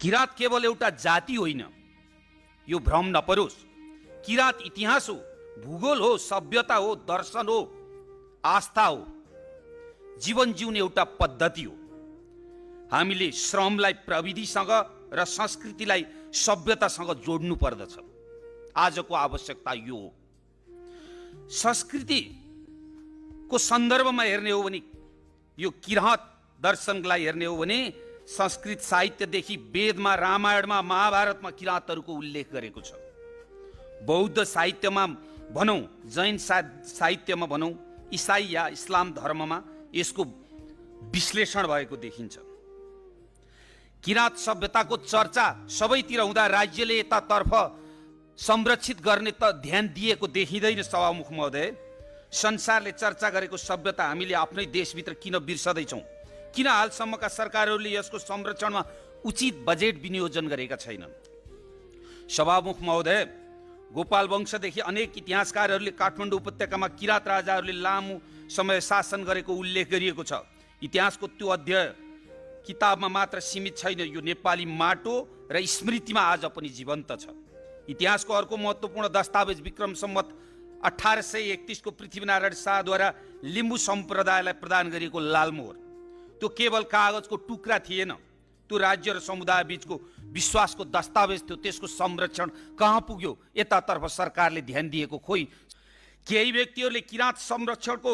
किरात केवल एउटा जाति होइन, यो भ्रम नपरोस्। किरात इतिहास हो, भूगोल हो, सभ्यता हो, दर्शन हो, आस्था हो, जीवन जिउने एउटा पद्धति हो। हामीले श्रमलाई प्रविधिसँग र संस्कृतिलाई सभ्यतासँग जोड्नु पर्दछ। आजको आवश्यकता यो हो। संस्कृतिको सन्दर्भमा हेर्ने हो भने, यो किरात दर्शनलाई हेर्ने हो भने संस्कृत साहित्यदेखि वेदमा, रामायणमा, महाभारतमा किरातहरूको उल्लेख गरेको छ। बौद्ध साहित्यमा भनौँ, जैन साहित्यमा भनौँ, इसाई या इस्लाम धर्ममा यसको विश्लेषण भएको देखिन्छ। किरात सभ्यताको चर्चा सबैतिर हुँदा राज्यले यतातर्फ संरक्षित गर्ने त ध्यान दिएको देखिँदैन। सभामुख महोदय, संसारले चर्चा गरेको सभ्यता हामीले आफ्नै देशभित्र किन बिर्सदैछौँ? किन हालसम्मका सरकारहरूले यसको संरक्षणमा उचित बजेट विनियोजन गरेका छैनन्? सभामुख महोदय, गोपाल वंशदेखि अनेक इतिहासकारहरूले काठमाडौँ उपत्यकामा किरात राजाहरूले लामो समय शासन गरेको उल्लेख गरिएको छ। इतिहासको त्यो अध्याय किताबमा मात्र सीमित छैन, यो नेपाली माटो र स्मृतिमा आज पनि जीवन्त छ। इतिहासको अर्को महत्त्वपूर्ण दस्तावेज विक्रम सम्वत 1831 को पृथ्वीनारायण शाहद्वारा लिम्बू सम्प्रदायलाई प्रदान गरिएको लालमोहर, त्यो केवल कागजको टुक्रा थिएन, त्यो राज्य र समुदाय बीचको विश्वासको दस्तावेज थियो। त्यसको संरक्षण कहाँ पुग्यो? यतातर्फ सरकारले ध्यान दिएको खोइ। केही व्यक्तिहरूले किरात संरक्षणको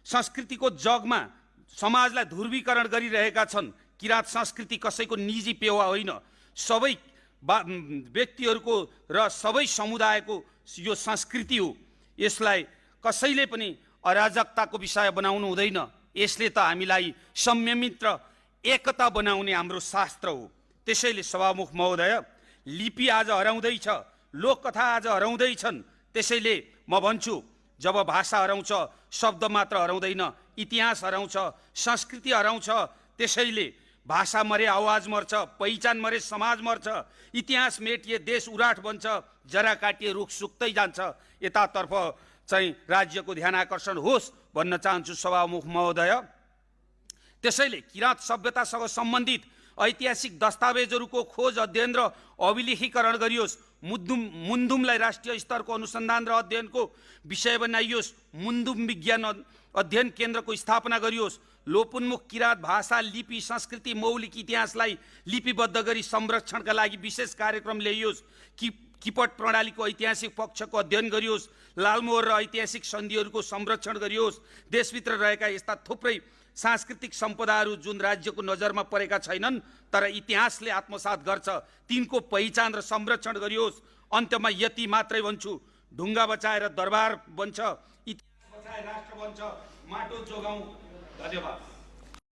संस्कृतिको जगमा समाजलाई ध्रुवीकरण गरिरहेका छन्। किरात संस्कृति कसैको निजी पेवा होइन, सबै व्यक्तिहरूको र सबै समुदायको यो संस्कृति हो। यसलाई कसैले पनि अराजकताको विषय बनाउनु हुँदैन। यसले त हामीलाई संयमित र एकता बनाउने हाम्रो शास्त्र हो। त्यसैले सभामुख महोदय, लिपि आज हराउँदैछ, लोककथा आज हराउँदैछन्। त्यसैले म भन्छु, जब भाषा हराउँछ शब्द मात्र हराउँदैन, इतिहास हराउँछ, संस्कृति हराउँछ। त्यसैले भाषा मरे आवाज मर्छ, पहिचान मरे समाज मर्छ, इतिहास मेटिए देश उराट बन्छ, जरा काटिए रुख सुक्दै जान्छ। यतातर्फ चाहिँ राज्यको ध्यान आकर्षण होस् भन्न चाहन्छु सभामुख महोदय। त्यसैले किरात सभ्यतासँग सम्बन्धित ऐतिहासिक दस्तावेजहरूको खोज, अध्ययन र अभिलेखीकरण गरियोस्। मुन्दुमलाई राष्ट्रिय स्तरको अनुसन्धान र अध्ययनको विषय बनाइयोस्। मुन्दुम विज्ञान अध्ययन केन्द्रको स्थापना गरियोस्। लोपोन्मुख किरात भाषा, लिपि, संस्कृति, मौलिक इतिहासलाई लिपिबद्ध गरी संरक्षणका लागि विशेष कार्यक्रम ल्याइयोस्। किपट प्रणालीको ऐतिहासिक पक्षको अध्ययन गरियोस्। लालमोहर र ऐतिहासिक सन्धिहरूको संरक्षण गरियोस्। देशभित्र रहेका यस्ता थुप्रै सांस्कृतिक सम्पदाहरू जुन राज्यको नजरमा परेका छैनन् तर इतिहासले आत्मसात गर्छ, तिनको पहिचान र संरक्षण गरियोस्। अन्त्यमा यति मात्रै भन्छु, ढुङ्गा बचाएर दरबार बन्छ, इतिहास बचाए राष्ट्र बन्छ। माटो जोगाउँ। धन्यवाद।